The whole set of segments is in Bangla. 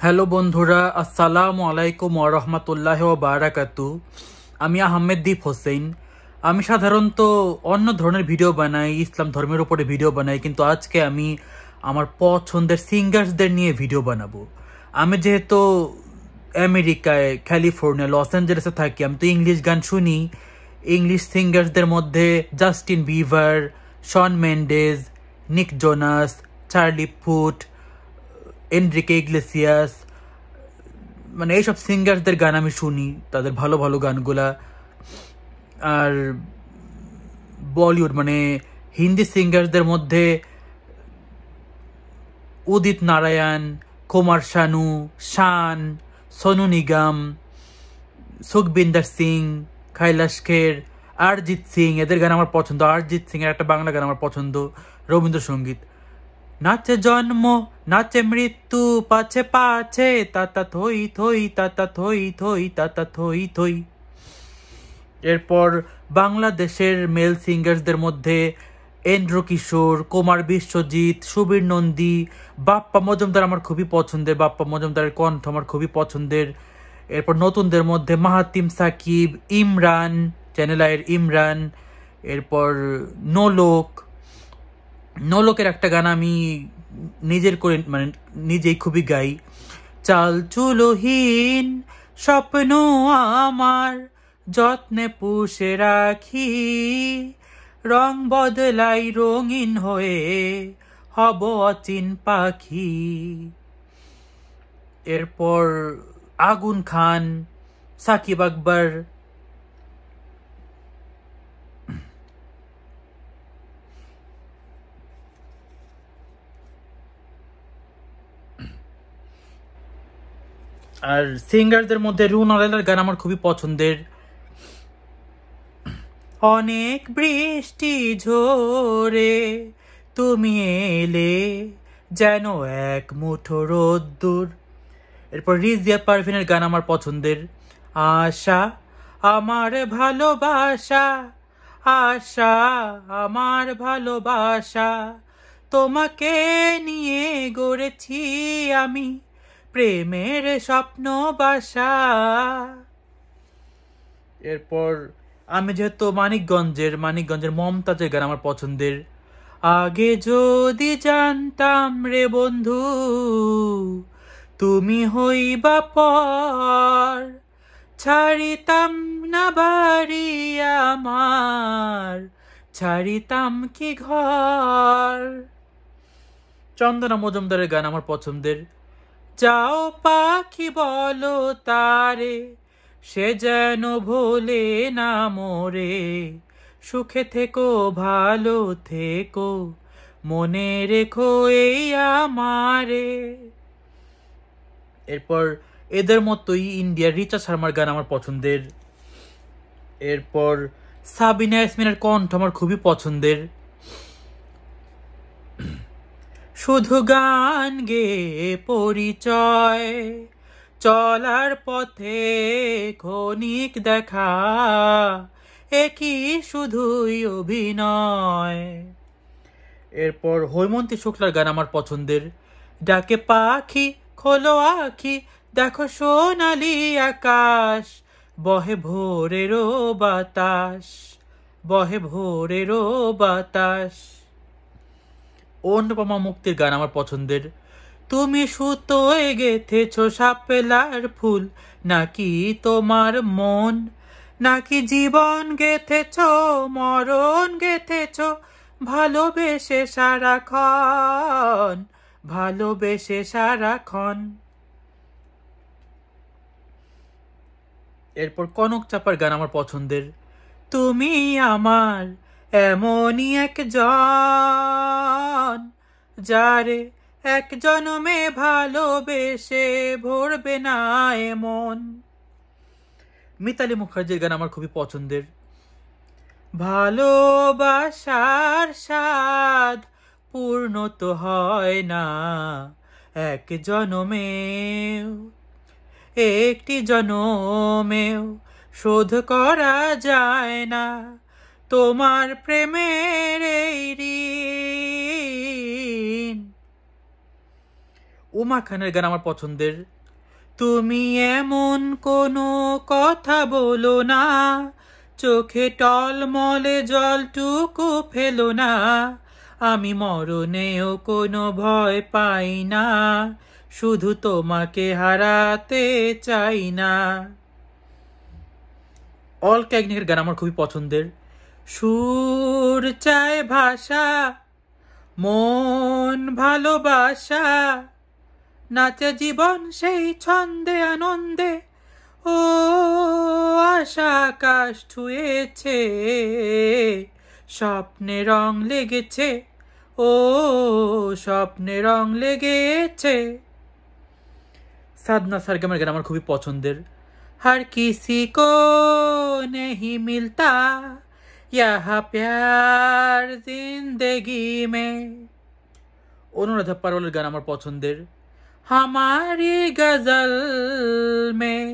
হ্যালো বন্ধুরা, আসসালামু আলাইকুম ওয়া রাহমাতুল্লাহি ওয়া বারাকাতু। আমি আহমেদ দীপ হোসেন। আমি সাধারণত অন্য ধরনের ভিডিও বানাই, ইসলাম ধর্মের উপরে ভিডিও বানাই, কিন্তু আজকে আমি আমার পছন্দের সিঙ্গার্সদের নিয়ে ভিডিও বানাবো। আমি যেহেতু আমেরিকায় ক্যালিফোর্নিয়া লস অ্যাঞ্জেলেসে থাকি, আমি তো ইংলিশ গান শুনি। ইংলিশ সিঙ্গার্সদের মধ্যে জাস্টিন বিভার, শন মেন্ডেজ, নিক জোনাস, চার্লি পুথ, এনরিকে ইগলেসিয়াস, মানে এইসব সিঙ্গারদের গান আমি শুনি, তাদের ভালো ভালো গানগুলা। আর বলিউড মানে হিন্দি সিঙ্গারদের মধ্যে উদিত নারায়ণ, কুমার শানু, শান, সোনু নিগম, সুখবিন্দর সিং, কৈলাশ খের, অরিজিৎ সিং, এদের গান আমার পছন্দ। অরিজিৎ সিং এর একটা বাংলা গান আমার পছন্দ, রবীন্দ্রসঙ্গীত। নাচে জন্ম, নাচে মৃত্যু, পাছে পাছে তাতা থই থই, তাতা থই থই, তাতা থই থই। এরপর বাংলাদেশের মেল সিঙ্গার্সদের মধ্যে এন্দ্র কিশোর, কুমার বিশ্বজিৎ, সুবীর নন্দী, বাপ্পা মজুমদার আমার খুবই পছন্দের, বাপ্পা মজুমদারের কণ্ঠ আমার খুবই পছন্দের। এরপর নতুনদের মধ্যে মাহাতিম সাকিব, ইমরান, চ্যানেল আইয়ের ইমরান। এরপর নোলক, নোলকের একটা গান আমি নিজের করে মানে নিজেই খুবই গাই। চাল চুলোহীন স্বপ্ন আমার যত্নে পুষে রাখি, রং বদলাই রঙিন হয়ে হব অচিন পাখি। এরপর আগুন খান, সাকিব আকবর। আর সিঙ্গারদের মধ্যে রুনা লায়লার গান আমার খুবই পছন্দের। অনেক বৃষ্টি ঝরে তুমি এলে যেন এক মুঠো রোদ্দুর। এরপর রিজিয়া পারভিনের গান আমার পছন্দের। আশা আমার ভালোবাসা, আশা আমার ভালোবাসা, তোমাকে নিয়ে গড়েছি আমি প্রেমের স্বপ্ন বাসা। এরপর আমি যেহেতু মানিকগঞ্জের মমতাজের গান আমার পছন্দের। আগে যদি জানতাম রে বন্ধু তুমি হইবা পর, ছাড়িতাম না বাড়ি আমার, ছাড়িতাম কি ঘর। চন্দনা মজুমদারের গান আমার পছন্দের। যাও পাখি বলো তারে, সে যেন ভোলে না মোরে, সুখে থেকো ভালো থেকো, মনে রেখো এই আমারে। এরপর এদের মতোই ইন্ডিয়ার রিচা শর্মার গান আমার পছন্দের। এরপর সাবিনা ইয়াসমিনের কণ্ঠ আমার খুবই পছন্দের। শুধু গান গে পরিচয়, চলার পথে ক্ষণিক দেখা, একই শুধুই অভিনয়। এরপর হৈমন্তী শুক্লার গান আমার পছন্দের। ডাকে পাখি খোলো আখি, দেখো সোনালি আকাশ, বহে ভোরেরও বাতাস, বহে ভোরেরও বাতাস। অনুপমা মুক্তির গান আমার পছন্দের। তুমি সুতোয় গেথেছ শাপলার ফুল, নাকি তোমার মন, নাকি জীবন গেথেছ মরণ গেথেছ, ভালোবেসে সারাক্ষণ, ভালোবেসে সারাক্ষণ। এরপর কনক চাপার গান আমার পছন্দের। তুমি আমার এমনই একজন, যারে এক জনমে ভালোবেসে ভরবে না এমন। মিতালি মুখার্জির গান আমার খুবই পছন্দের। ভালোবাসার স্বাদ পূর্ণ তো হয় না এক জনমেও, একটি জনমেও শোধ করা যায় না তোমার প্রেমের এই ঋণ। উমা খানের গান আমার পছন্দের। তুমি এমন কোনো কথা বলো না, চোখে টলমলে জলটুকু ফেলো না, আমি মরণেও কোনো ভয় পাই না, শুধু তোমাকে হারাতে চাই না। অলকা ইয়াগনিকের গান আমার খুবই পছন্দের। সুর চায় ভাষা, মন ভালোবাসা, নাচে জীবন সেই ছন্দে আনন্দে, ও আশা আকাশ ছুঁয়েছে, স্বপ্নে রং লেগেছে, ও স্বপ্নে রং লেগেছে। সাধনা সরগমের গান আমার খুবই পছন্দের। हर किसी को नहीं मिलता यहाँ प्यार जिंदगी में। অনুরাধা পারওয়ালের গান আমার পছন্দের। हमारी गजल में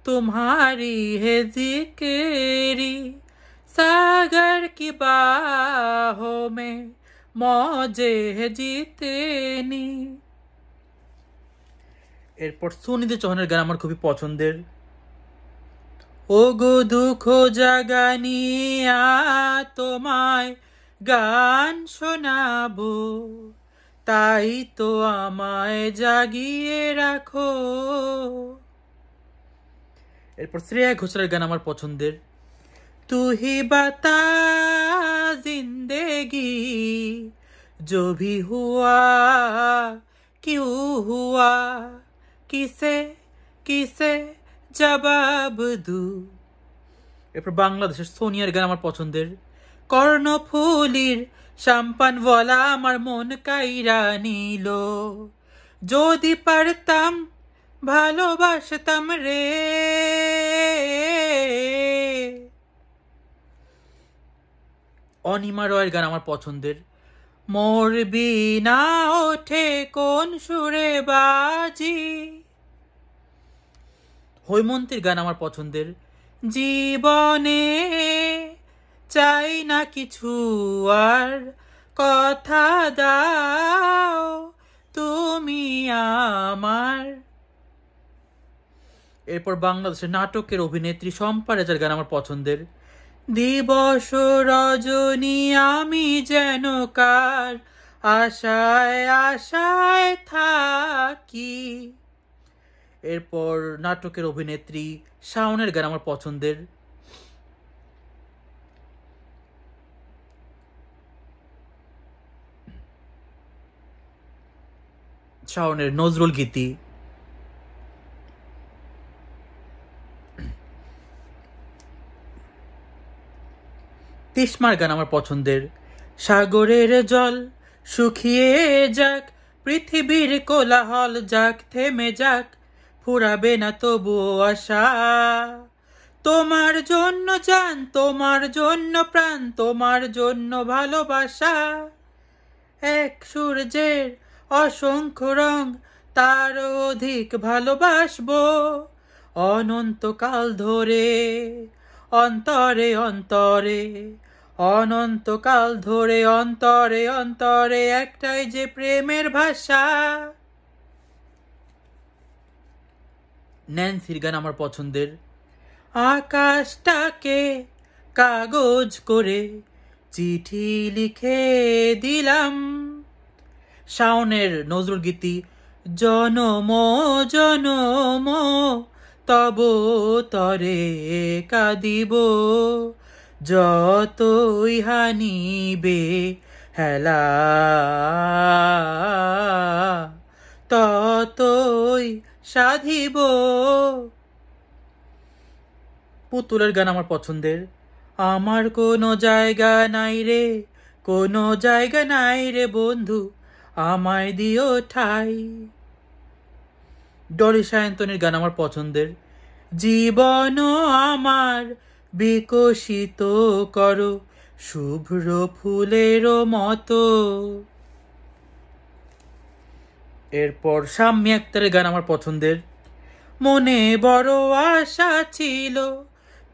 तुम्हारी है जिक्री, सागर की बाहों में मौजे है जीतनी। এরপর সুনিধি চৌহানের গান আমার খুবই পছন্দের। ও গো দুঃখ জাগানিয়া তোমায় গান শোনাবো, তাই তো আমায় জাগিয়ে রাখো। এরপর শ্রেয়া ঘোষালের গান আমার পছন্দের। তু হি বাতা জিন্দেগি जो भी हुआ क्यों हुआ, কিসে কিসে জবাব দু। এরপর বাংলাদেশের সোনিয়ার গান আমার পছন্দের। কর্ণফুলির সাম্পান বলা আমার মন কাইরা নিল, যদি পারতাম ভালোবাসতাম রে। অনিমা রয়ের গান আমার পছন্দের। মোর বিনা ওঠে কোন সুরে বাজি। হৈমন্তীর গান আমার পছন্দের। জীবনে চাই না কিছু আর, কথা দাও তুমি আমার। এরপর বাংলাদেশের নাটকের অভিনেত্রী শম্পা রেজার গান আমার পছন্দের। দিবস রজনী আমি যেন কার আশায় আশায় থাকি। এরপর নাটকের অভিনেত্রী শাওনের গান আমার পছন্দের। শাওনের নজরুল গীতি। তিশমার গান আমার পছন্দের। সাগরের জল শুকিয়ে যাক, পৃথিবীর কোলাহল যাক থেমে যাক, ফুরাবে না তবুও আশা, তোমার জন্য জান, তোমার জন্য প্রাণ, তোমার জন্য ভালোবাসা। এক সূর্যের অসংখ্য রং, তার অধিক ভালোবাসবো, অনন্তকাল ধরে অন্তরে অন্তরে, অনন্তকাল ধরে অন্তরে অন্তরে, একটাই যে প্রেমের ভাষা। ন্যান্সির গান আমার পছন্দের। আকাশটাকে কাগজ করে চিঠি লিখে দিলাম। শাওনের নজরুল গীতি। জনম জনম তব তরে কাঁদিব, যতই হানিবে হেলা, ততই সাধিব। পুতুলের গান আমার পছন্দের। আমার কোনো জায়গা নাই রে, কোনো জায়গা নাই রে বন্ধু, আমায় দিও ঠাই। ডলি সায়ন্তনের গান আমার পছন্দের। জীবন আমার বিকশিত করো শুভ্র ফুলের মতো। এরপর শাম্মী আক্তারের গান আমার পছন্দের। মনে বড় আশা ছিল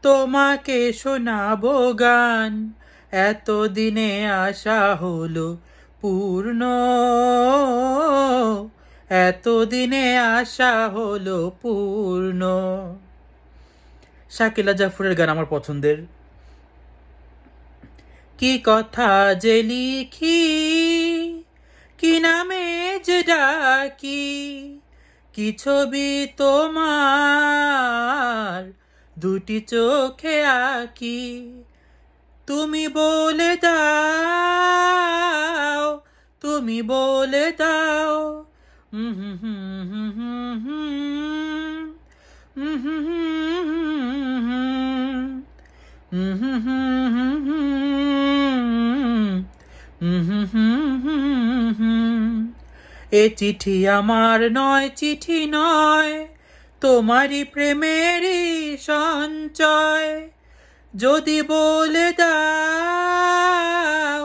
তোমাকে শোনাবো গান, এতদিনে আশা হলো পূর্ণ, এতদিনে আশা হলো পূর্ণ। শাকিলা জাফরের গান আমার পছন্দের। কি কথা যে লিখি, কি নামে যে ডাকি, কি ছবি তোমার দুটি চোখে আঁকি, তুমি বলে দাও, তুমি বলে দাও। হুম হুম হুম হুম হুম হুম হুম এ চিঠি আমার নয়, চিঠি নয়, তোমারই প্রেমেরই সঞ্চয়, যদি বলে দাও,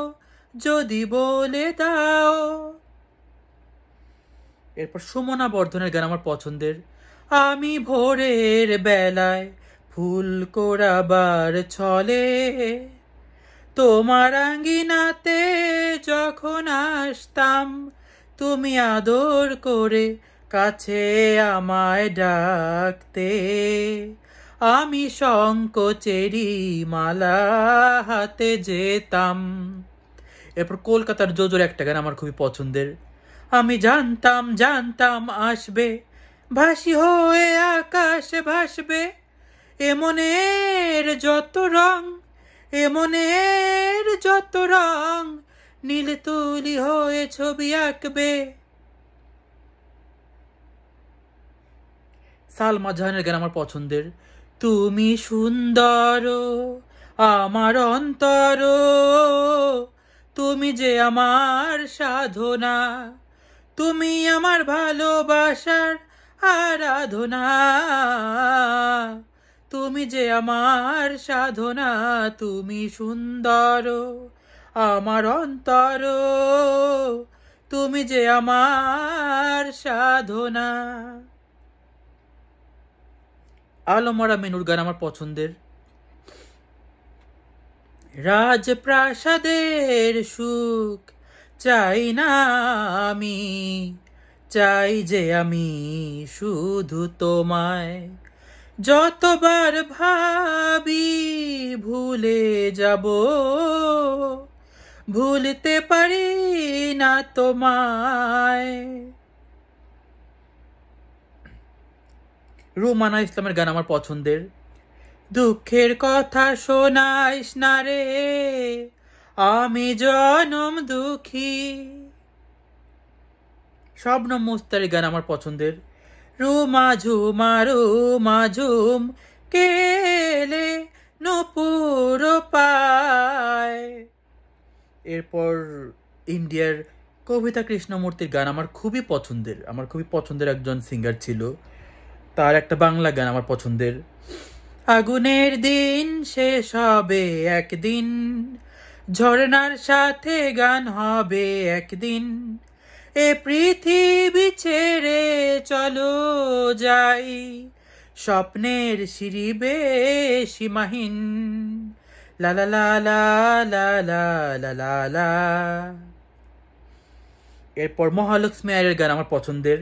যদি বলে দাও। এরপর সুমনা বর্ধনের গান আমার পছন্দের। আমি ভোরের বেলায় ফুল কোড়াবার ছলে তোমার আঙ্গিনাতে যখন আসতাম, তুমি আদর করে কাছে আমায় ডাকতে, আমি সংকোচেরই মালা হাতে যেতাম। এরপর কলকাতার জোজোর একটা গান আমার খুবই পছন্দের। আমি জানতাম জানতাম আসবে, ভাসি হয়ে আকাশে ভাসবে, এমনের যত রং, এমনের যত রং, নীল তুলি হয়ে ছবি আঁকবে। সালমা জাহানের গান আমার পছন্দের। তুমি সুন্দর আমার অন্তর, তুমি যে আমার সাধনা, তুমি আমার ভালোবাসার আরাধনা, তুমি যে আমার সাধনা, তুমি সুন্দর আমার অন্তর, তুমি যে আমার সাধনা। আলমরা মেনুর গান আমার পছন্দের। রাজপ্রাসাদের সুখ চাই না আমি, চাই যে আমি শুধু তোমায়, যতবার ভাবি ভুলে যাব, ভুলতে পারি না তোমায়। রুমানা ইসলামের গান আমার পছন্দের। দুঃখের কথা শোনাইস না রে, আমি জনম দুঃখী। শবনম মুস্তারির গান আমার পছন্দের। রুমা ঝুমা রুমা ঝুম কেলে নপুর পায়। এরপর ইন্ডিয়ার কবিতা কৃষ্ণমূর্তির গান আমার খুবই পছন্দের। আমার খুবই পছন্দের একজন সিঙ্গার ছিল, তার একটা বাংলা গান আমার পছন্দের। আগুনের দিন শেষ হবে একদিন, ঝরনার সাথে গান হবে একদিন, এ পৃথিবী ছেড়ে চলো যাই, স্বপ্নের সিঁড়ি বেয়ে সীমাহীন, লা লা লা লা লা লা লা লা লা। এরপর মহালক্ষ্মী আয়ের গান আমার পছন্দের।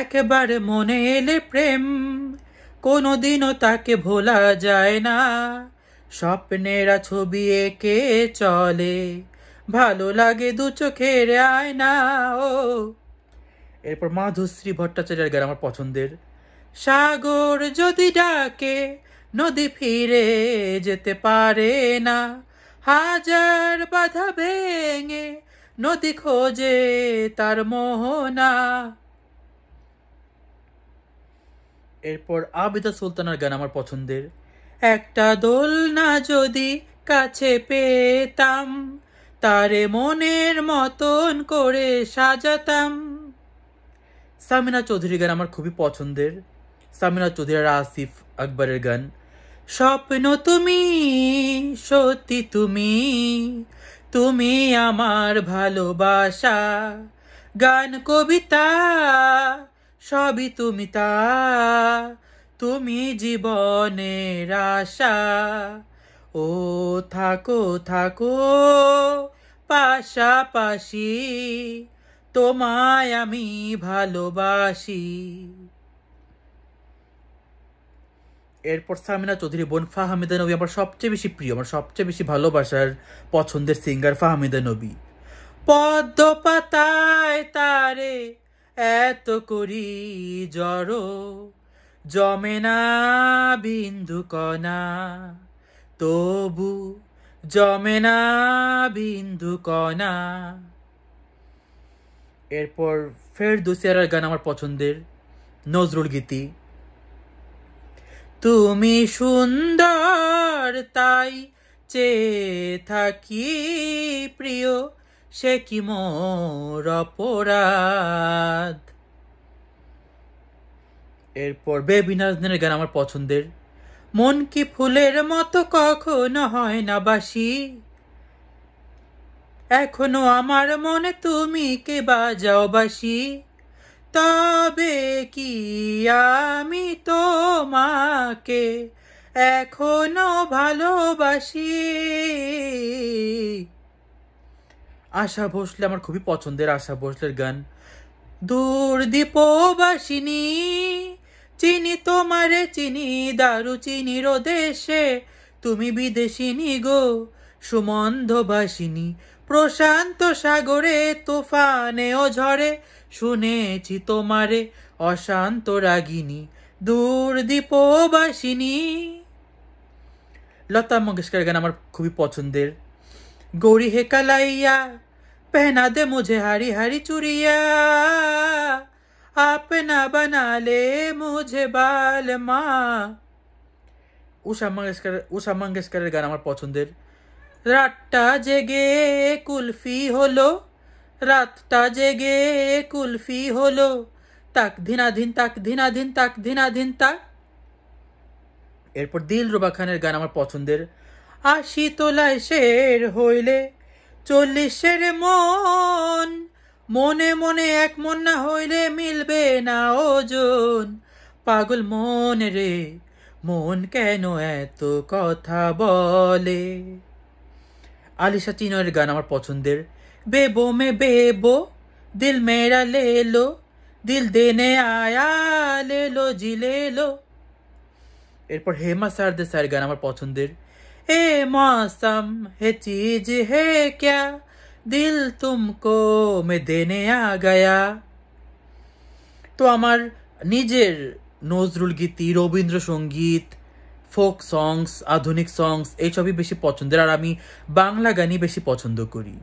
একেবারে মনে এলে প্রেম, কোনোদিনও তাকে ভোলা যায় না, স্বপ্নেরা ছবি এঁকে চলে, ভালো লাগে দু চোখের আয়না ও। এরপর মাধুশ্রী ভট্টাচার্যের গান আমার পছন্দের। সাগর যদি ডাকে নদী ফিরে যেতে পারে না, হাজার বাধা ভেঙে নদী খোঁজে তার মোহনা। এরপর আবিদা সুলতানার গান আমার পছন্দের। একটা দোলনা যদি কাছে পেতাম, তারে মনের মতন করে সাজাতাম। সামিনা চৌধুরীর গান আমার খুবই পছন্দের। সামিনা চৌধুরী আর আসিফ আকবরের গান। স্বপ্ন তুমি, সত্যি তুমি, তুমি আমার ভালোবাসা, গান কবিতা সবই তুমি তা, তুমি জীবনের আশা, ও থাকো থাকো পাশাপাশি, তোমায় আমি ভালোবাসি। এরপর সামিনা চৌধুরী বোন ফাহমিদা নবী আমার সবচেয়ে বেশি প্রিয়, আমার সবচেয়ে বেশি ভালোবাসার পছন্দের সিঙ্গার ফাহমিদা নবী। পদ্ম পাতায় তারে এত করি জড়ো, জমে না বিন্দু কণা, তবু জমে না বিন্দু কণা। এরপর ফেরদৌসিয়ার গান আমার পছন্দের, নজরুল গীতি। তুমি সুন্দর তাই চেয়ে থাকি প্রিয়, সে কি মোর অপরাধ। এরপর বেবি নাজনীনের গান আমার পছন্দের, মন কি ফুলের মতো কখনো হয় না বাসি, এখনো আমার মনে তুমি কে বাজাও বাসি, তবে কি আমি তোমাকে এখনো ভালোবাসি। আশা ভোসলে আমার খুবই পছন্দের, আশা ভোসলের গান। দূর দীপবাসিনী চিনি তোমারে চিনি, দারু চিনির দেশে তুমি বিদেশিনী গো, সুমন্ধ ভাসিনী প্রশান্ত সাগরে তুফানে ও ঝড়ে, শুনেছি তোমারে অশান্ত রাগিনী, দূর দীপবাসিনী। লতা মঙ্গেশকরের গান আমার খুবই পছন্দের, গৌরী হে কালাইয়া पहना दे मुझे हरी हरी चूड़िया, अपना बना ले मुझे बाल माँ। উষা মঙ্গেশকরের গান আমার পছন্দের, রাতটা জেগে কুলফি হলো, রাতটা জেগে কুলফি হলো, তাক ধিনাধিন তাক ধিনাধিন তাক ধিনাধিন তাক। এরপর দিলরুবা খানের গান আমার পছন্দের, ৮০ তোলায় শের হইলে ৪০-এর মন, মনে মনে এক মন না হইলে মিলবে না ওজন, পাগল মন রে মন কেন এত কথা বলে। আলিশা চিনয়ের গান আমার পছন্দের, বেবো মে বেবো দিল মেরা লে লো, দিল দেনে আয়া লে লো জি লে লো। এরপর হেমা সারদেসাইয়ের গান আমার পছন্দের, ए मौसम है चीज है क्या, दिल तुमको मैं देने आ गया। তো আমার নিজের নজরুল গীতি, রবীন্দ্রসঙ্গীত, ফোক সংস, আধুনিক সংস এইসবই বেশি পছন্দের, আর আমি বাংলা গানই বেশি পছন্দ করি।